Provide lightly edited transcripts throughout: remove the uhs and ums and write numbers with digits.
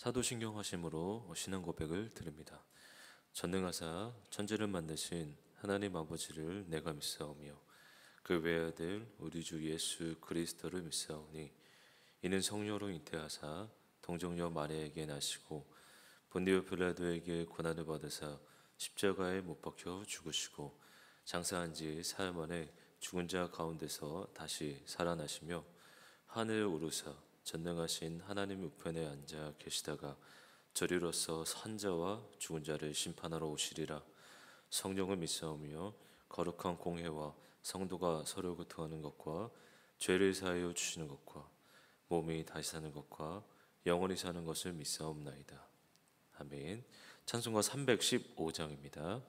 사도신경 하심으로 신앙 고백을 드립니다. 전능하사 천지를 만드신 하나님 아버지를 내가 믿사오며 그 외아들 우리 주 예수 그리스도를 믿사오니 이는 성령으로 잉태하사 동정녀 마리아에게 나시고 본디오 빌라도에게 고난을 받으사 십자가에 못 박혀 죽으시고 장사한 지 사흘 만에 죽은 자 가운데서 다시 살아나시며 하늘에 오르사 전능하신 하나님 우편에 앉아 계시다가 저리로서 산자와 죽은 자를 심판하러 오시리라. 성령을 믿사오며 거룩한 공회와 성도가 서로 교통하는 것과 죄를 사하여 주시는 것과 몸이 다시 사는 것과 영원히 사는 것을 믿사옵나이다. 아멘. 찬송가 315장입니다.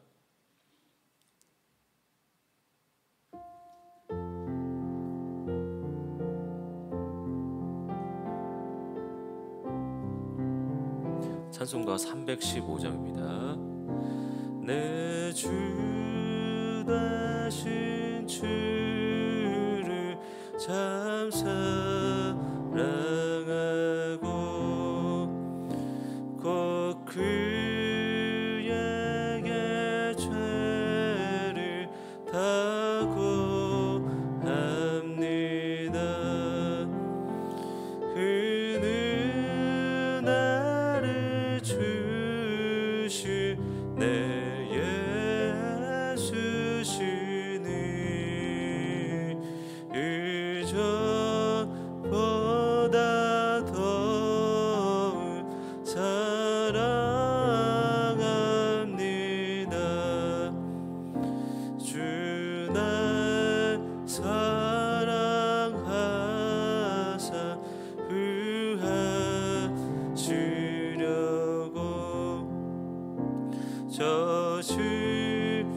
찬송가 315장입니다. 내 주 되신 주를 참 사랑하고 꼭 그에게 죄를 다고 합니다. 그는 나를 주신 내 예수시니 이전보다 더욱 사랑합니다. 주 날 사랑하사 구하시려고 저 십자가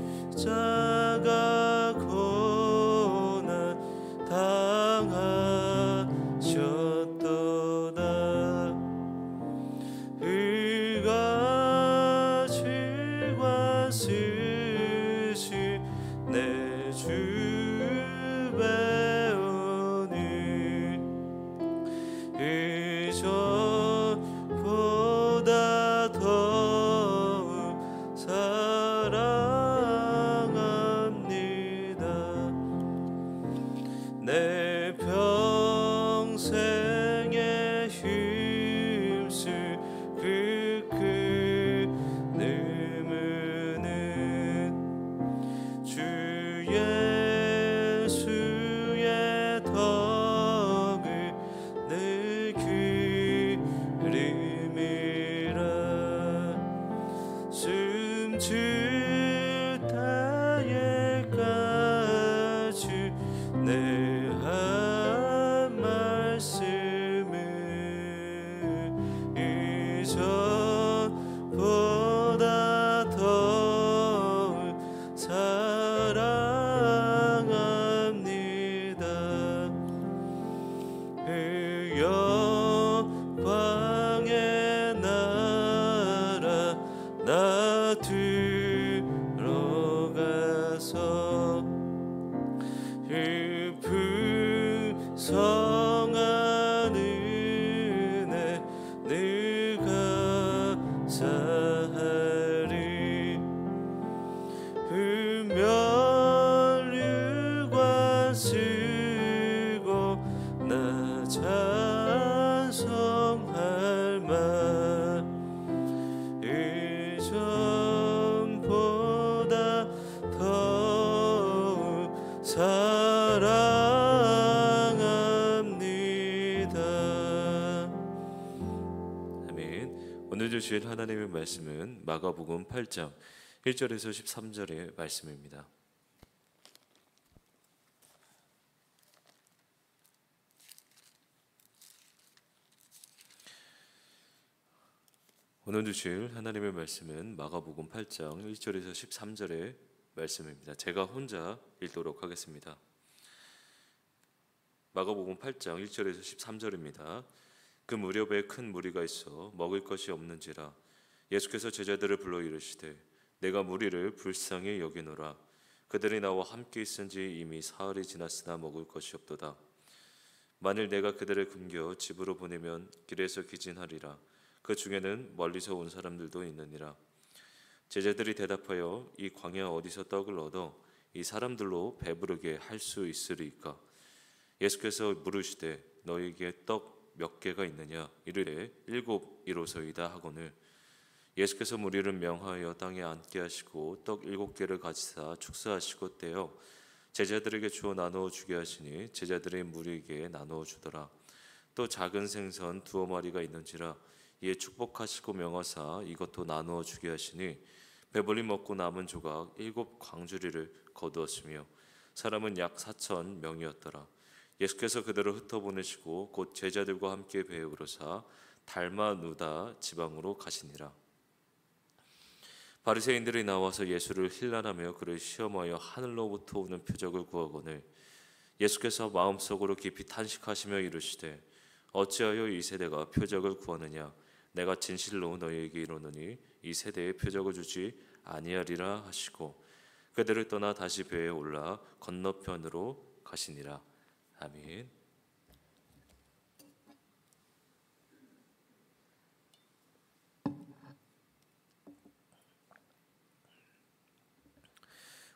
고난 당하셨도다. 그가 질과 쓰시 내 주 배우니 이전보다 더욱 사랑합니다. 내 평생에 힘쓸 그 큰 주 예수의 덕을 늘 그림이라. 숨질 때에까지 내 한 말씀을 이전보다 더욱 사랑합니다. 그 영광의 나라 나 들어가서 그 풍성한 은혜 늘 감사하리. 흠면류관 쓰고 나 찬송할 만 이전보다 더욱 사랑합니다. 아멘. 오늘 주실 하나님의 말씀은 마가복음 8장 1절에서 13절의 말씀입니다. 오늘 주실 하나님의 말씀은 마가복음 8장 1절에서 13절의 말씀입니다. 제가 혼자 읽도록 하겠습니다. 마가복음 8장 1절에서 13절입니다. 그 무렵에 큰 무리가 있어 먹을 것이 없는지라 예수께서 제자들을 불러 이르시되 내가 무리를 불쌍히 여기노라. 그들이 나와 함께 있은 지 이미 사흘이 지났으나 먹을 것이 없도다. 만일 내가 그들을 금겨 집으로 보내면 길에서 기진하리라. 그 중에는 멀리서 온 사람들도 있느니라. 제자들이 대답하여 이 광야 어디서 떡을 얻어 이 사람들로 배부르게 할 수 있으리까? 예수께서 물으시되 너희에게 떡 몇 개가 있느냐? 이르되 7이로소이다 하거늘. 예수께서 무리를 명하여 땅에 앉게 하시고 떡 7개를 가지사 축사하시고 떼어 제자들에게 주어 나누어 주게 하시니 제자들의 무리에게 나누어 주더라. 또 작은 생선 2마리가 있는지라 이에 축복하시고 명하사 이것도 나누어 주게 하시니 배불리 먹고 남은 조각 7광주리를 거두었으며 사람은 약 4,000명이었더라. 예수께서 그들을 흩어보내시고 곧 제자들과 함께 배에 오르사 달마누다 지방으로 가시니라. 바리새인들이 나와서 예수를 힐난하며 그를 시험하여 하늘로부터 오는 표적을 구하거늘. 예수께서 마음속으로 깊이 탄식하시며 이르시되 어찌하여 이 세대가 표적을 구하느냐? 내가 진실로 너희에게 이르노니 이 세대에 표적을 주지 아니하리라 하시고 그들을 떠나 다시 배에 올라 건너편으로 가시니라. 아멘.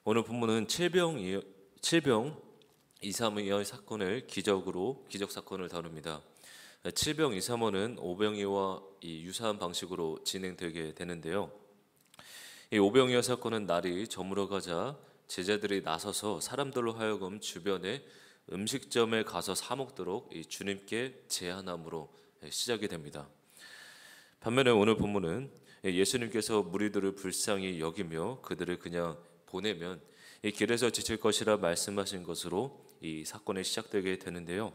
오늘 본문은 칠병 이사무의 사건을 기적 사건을 다룹니다. 칠병 이사모는 오병이어와 유사한 방식으로 진행되게 되는데요. 이 오병이어 사건은 날이 저물어가자 제자들이 나서서 사람들로 하여금 주변에 음식점에 가서 사 먹도록 주님께 제안함으로 시작이 됩니다. 반면에 오늘 본문은 예수님께서 무리들을 불쌍히 여기며 그들을 그냥 보내면 이 길에서 지칠 것이라 말씀하신 것으로 이 사건이 시작되게 되는데요.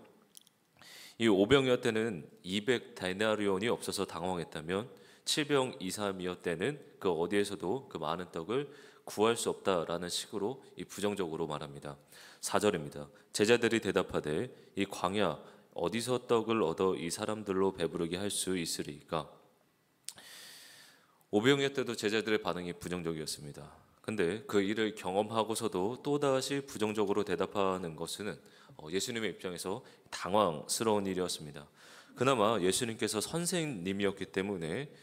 이 오병이어 때는 200데나리온이 없어서 당황했다면 칠병 이사미어 때는 그 어디에서도 그 많은 떡을 구할 수 없다라는 식으로 이 부정적으로 말합니다. 4절입니다. 제자들이 대답하되 이 광야 어디서 떡을 얻어 이 사람들로 배부르게 할 수 있으리까? 오병이어 때도 제자들의 반응이 부정적이었습니다. 근데 그 일을 경험하고서도 또다시 부정적으로 대답하는 것은 예수님의 입장에서 당황스러운 일이었습니다. 그나마 예수님께서 선생님이었기 때문에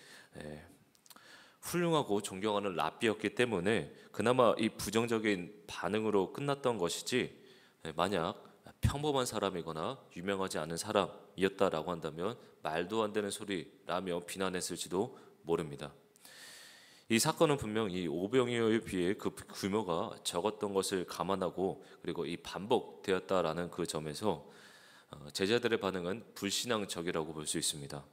훌륭하고 존경하는 랍비였기 때문에 그나마 이 부정적인 반응으로 끝났던 것이지, 만약 평범한 사람이거나 유명하지 않은 사람이었다라고 한다면 말도 안 되는 소리라며 비난했을지도 모릅니다. 이 사건은 분명 이 오병이어에 비해 그 규모가 적었던 것을 감안하고 그리고 이 반복되었다라는 그 점에서 제자들의 반응은 불신앙적이라고 볼 수 있습니다.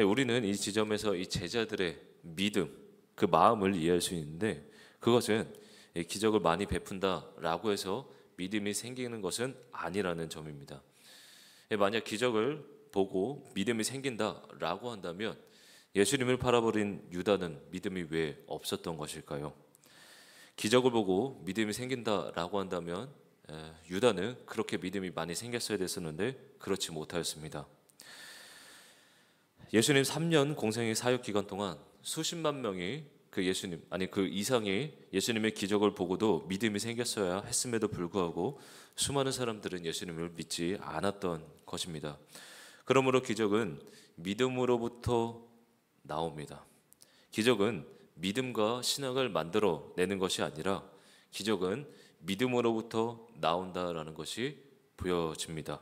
우리는 이 지점에서 이 제자들의 믿음, 그 마음을 이해할 수 있는데, 그것은 기적을 많이 베푼다라고 해서 믿음이 생기는 것은 아니라는 점입니다. 만약 기적을 보고 믿음이 생긴다라고 한다면 예수님을 팔아버린 유다는 믿음이 왜 없었던 것일까요? 기적을 보고 믿음이 생긴다라고 한다면 유다는 그렇게 믿음이 많이 생겼어야 됐었는데 그렇지 못하였습니다. 예수님 3년 공생의 사역 기간 동안 수십만 명이 그 이상이 예수님의 기적을 보고도 믿음이 생겼어야 했음에도 불구하고 수많은 사람들은 예수님을 믿지 않았던 것입니다. 그러므로 기적은 믿음으로부터 나옵니다. 기적은 믿음과 신앙을 만들어내는 것이 아니라 기적은 믿음으로부터 나온다라는 것이 보여집니다.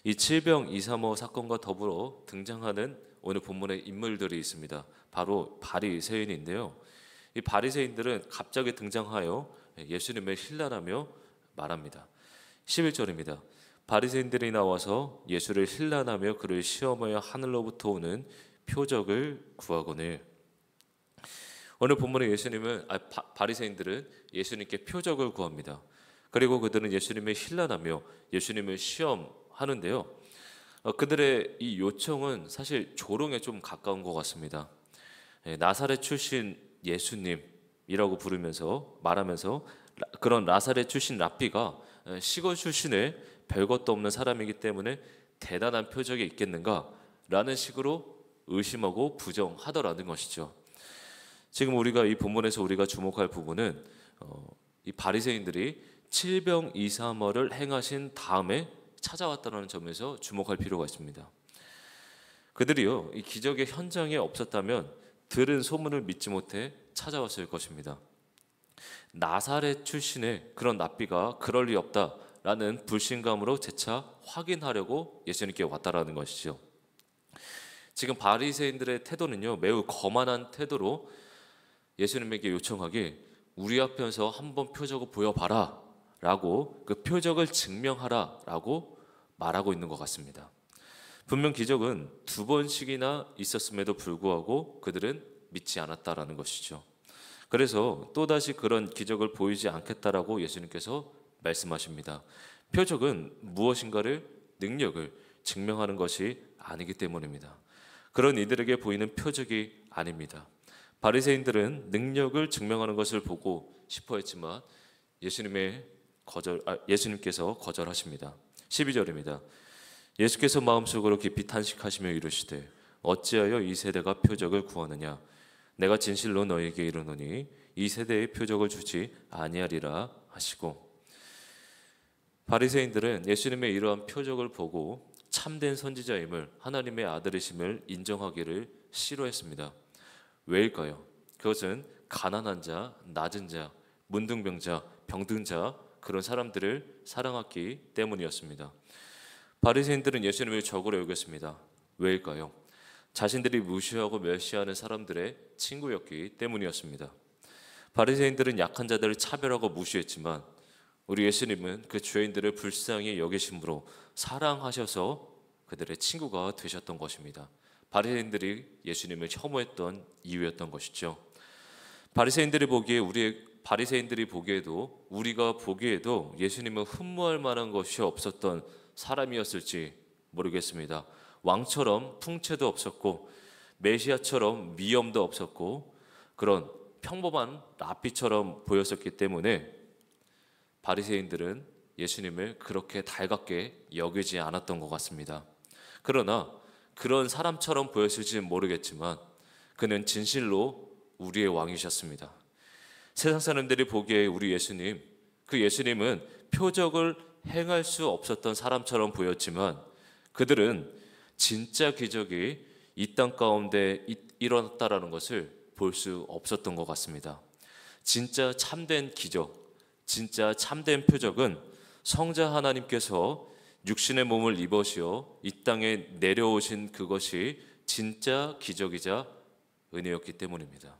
이 칠병 이사모 사건과 더불어 등장하는 오늘 본문의 인물들이 있습니다. 바로 바리새인인데요. 이 바리새인들은 갑자기 등장하여 예수님을 힐난하며 말합니다. 11절입니다. 바리새인들이 나와서 예수를 힐난하며 그를 시험하여 하늘로부터 오는 표적을 구하거늘. 오늘 본문의 바리새인들은 예수님께 표적을 구합니다. 그리고 그들은 예수님을 힐난하며 예수님을 시험하는데요. 그들의 이 요청은 사실 조롱에 좀 가까운 것 같습니다. 나사렛 출신 예수님이라고 말하면서 그런 나사렛 출신 랍비가 시골 출신의 별것도 없는 사람이기 때문에 대단한 표적이 있겠는가라는 식으로 의심하고 부정하더라는 것이죠. 지금 우리가 이 본문에서 우리가 주목할 부분은 이 바리새인들이 칠병이사머를 행하신 다음에 찾아왔다는 점에서 주목할 필요가 있습니다. 그들이요, 이 기적의 현장에 없었다면 들은 소문을 믿지 못해 찾아왔을 것입니다. 나사렛 출신의 그런 랍비가 그럴 리 없다라는 불신감으로 재차 확인하려고 예수님께 왔다라는 것이죠. 지금 바리새인들의 태도는요, 매우 거만한 태도로 예수님에게 요청하기, 우리 앞에서 한번 표적을 보여봐라 라고, 그 표적을 증명하라 라고 말하고 있는 것 같습니다. 분명 기적은 2번씩이나 있었음에도 불구하고 그들은 믿지 않았다라는 것이죠. 그래서 또다시 그런 기적을 보이지 않겠다라고 예수님께서 말씀하십니다. 표적은 무엇인가를, 능력을 증명하는 것이 아니기 때문입니다. 그런 이들에게 보이는 표적이 아닙니다. 바리새인들은 능력을 증명하는 것을 보고 싶어 했지만 예수님께서 거절하십니다. 12절입니다. 예수께서 마음속으로 깊이 탄식하시며 이르시되 어찌하여 이 세대가 표적을 구하느냐. 내가 진실로 너희에게 이르노니 이 세대의 표적을 주지 아니하리라 하시고, 바리새인들은 예수님의 이러한 표적을 보고 참된 선지자임을, 하나님의 아들이심을 인정하기를 싫어했습니다. 왜일까요? 그것은 가난한 자, 낮은 자, 문둥병자, 병든 자, 그런 사람들을 사랑했기 때문이었습니다. 바리새인들은 예수님을 적으로 여겼습니다. 왜일까요? 자신들이 무시하고 멸시하는 사람들의 친구였기 때문이었습니다. 바리새인들은 약한 자들을 차별하고 무시했지만 우리 예수님은 그 죄인들을 불쌍히 여기심으로 사랑하셔서 그들의 친구가 되셨던 것입니다. 바리새인들이 예수님을 혐오했던 이유였던 것이죠. 바리새인들이 보기에도 우리가 보기에도 예수님은 흠모할 만한 것이 없었던 사람이었을지 모르겠습니다. 왕처럼 풍채도 없었고 메시아처럼 미염도 없었고 그런 평범한 랍비처럼 보였었기 때문에 바리새인들은 예수님을 그렇게 달갑게 여기지 않았던 것 같습니다. 그러나 그런 사람처럼 보였을지는 모르겠지만 그는 진실로 우리의 왕이셨습니다. 세상 사람들이 보기에 우리 예수님, 그 예수님은 표적을 행할 수 없었던 사람처럼 보였지만 그들은 진짜 기적이 이 땅 가운데 일어났다라는 것을 볼 수 없었던 것 같습니다. 진짜 참된 기적, 진짜 참된 표적은 성자 하나님께서 육신의 몸을 입으시어 이 땅에 내려오신 그것이 진짜 기적이자 은혜였기 때문입니다.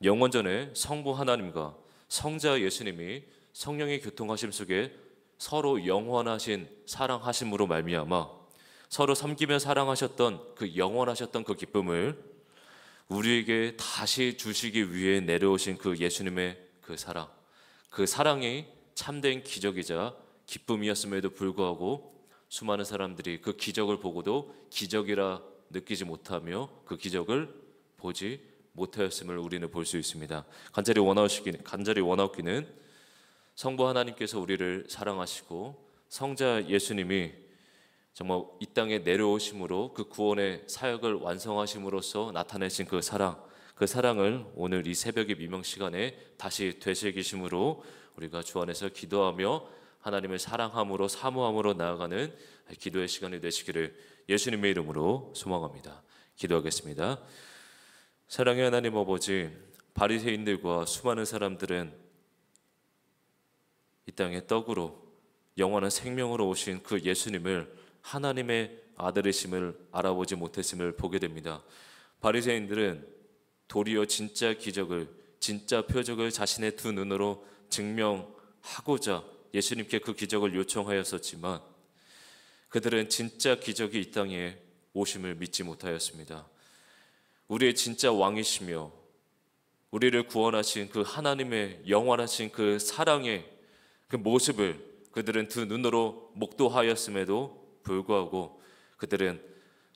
영원전에 성부 하나님과 성자 예수님이 성령의 교통하심 속에 서로 영원하신 사랑하심으로 말미암아 서로 섬기며 사랑하셨던 그 영원하셨던 그 기쁨을 우리에게 다시 주시기 위해 내려오신 그 예수님의 그 사랑, 그 사랑이 참된 기적이자 기쁨이었음에도 불구하고 수많은 사람들이 그 기적을 보고도 기적이라 느끼지 못하며 그 기적을 보지 못하였음을 우리는 볼 수 있습니다. 간절히 원하옵기는 성부 하나님께서 우리를 사랑하시고 성자 예수님이 정말 이 땅에 내려오심으로 그 구원의 사역을 완성하심으로써 나타내신 그 사랑을 오늘 이 새벽의 미명 시간에 다시 되새기심으로 우리가 주 안에서 기도하며 하나님을 사랑함으로 사모함으로 나아가는 기도의 시간이 되시기를 예수님의 이름으로 소망합니다. 기도하겠습니다. 사랑의 하나님 아버지, 바리새인들과 수많은 사람들은 이 땅에 떡으로 영원한 생명으로 오신 그 예수님을 하나님의 아들이심을 알아보지 못했음을 보게 됩니다. 바리새인들은 도리어 진짜 기적을, 진짜 표적을 자신의 두 눈으로 증명하고자 예수님께 그 기적을 요청하였었지만 그들은 진짜 기적이 이 땅에 오심을 믿지 못하였습니다. 우리의 진짜 왕이시며 우리를 구원하신 그 하나님의 영원하신 그 사랑의 그 모습을 그들은 두 눈으로 목도하였음에도 불구하고 그들은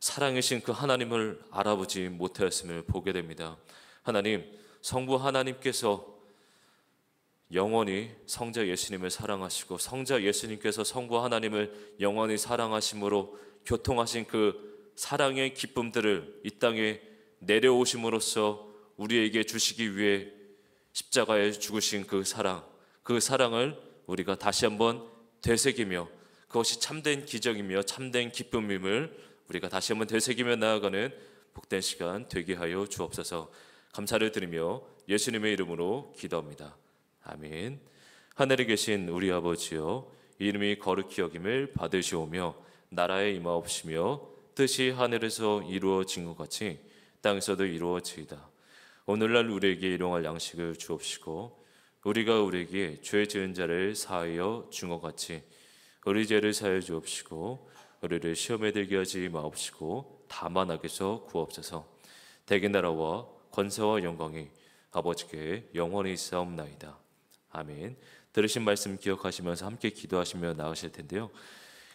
사랑이신 그 하나님을 알아보지 못하였음을 보게 됩니다. 하나님, 성부 하나님께서 영원히 성자 예수님을 사랑하시고 성자 예수님께서 성부 하나님을 영원히 사랑하심으로 교통하신 그 사랑의 기쁨들을 이 땅에 내려오심으로써 우리에게 주시기 위해 십자가에 죽으신 그 사랑을 우리가 다시 한번 되새기며 그것이 참된 기적이며 참된 기쁨임을 우리가 다시 한번 되새기며 나아가는 복된 시간 되게 하여 주옵소서. 감사를 드리며 예수님의 이름으로 기도합니다. 아멘. 하늘에 계신 우리 아버지여, 이름이 거룩히 여김을 받으시오며 나라에 임하옵시며 뜻이 하늘에서 이루어진 것 같이 땅에서도 이루어지이다. 오늘날 우리에게 일용할 양식을 주옵시고 우리가 우리에게 죄 지은 자를 사하여 준 것 같이 우리 죄를 사하여 주옵시고 우리를 시험에 들게 하지 마옵시고 다만 악에서 구하옵소서. 대개 나라와 권세와 영광이 아버지께 영원히 있사옵나이다. 아멘. 들으신 말씀 기억하시면서 함께 기도하시며 나가실 텐데요.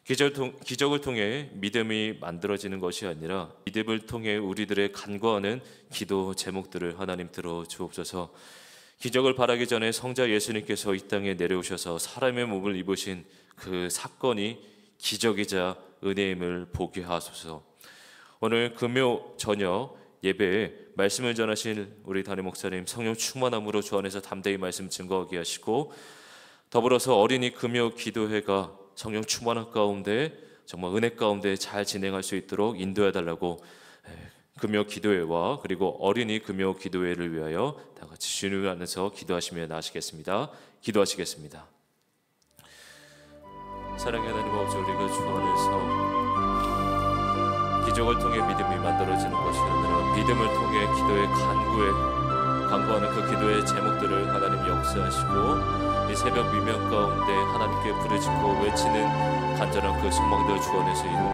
기적을 통해 믿음이 만들어지는 것이 아니라 믿음을 통해 우리들의 간구하는 기도 제목들을 하나님 들어 주옵소서. 기적을 바라기 전에 성자 예수님께서 이 땅에 내려오셔서 사람의 몸을 입으신 그 사건이 기적이자 은혜임을 보게 하소서. 오늘 금요 저녁 예배에 말씀을 전하실 우리 담임 목사님 성령 충만함으로 주 안에서 담대히 말씀 증거하게 하시고, 더불어서 어린이 금요 기도회가 성령 충만한 가운데 정말 은혜 가운데 잘 진행할 수 있도록 인도해 달라고 금요 기도회와 그리고 어린이 금요 기도회를 위하여 다 같이 주님 안에서 기도하시며 나아가시겠습니다. 기도하시겠습니다. 사랑의 하나님 아버지, 우리가 주 안에서 기적을 통해 믿음이 만들어지는 것이 아니라 믿음을 통해 기도의 간구하는 그 기도의 제목들을 하나님 역사하시고 이 새벽 미명 가운데 하나님께 부르짖고 외치는 간절한 그 소망들 주 안에서 이루어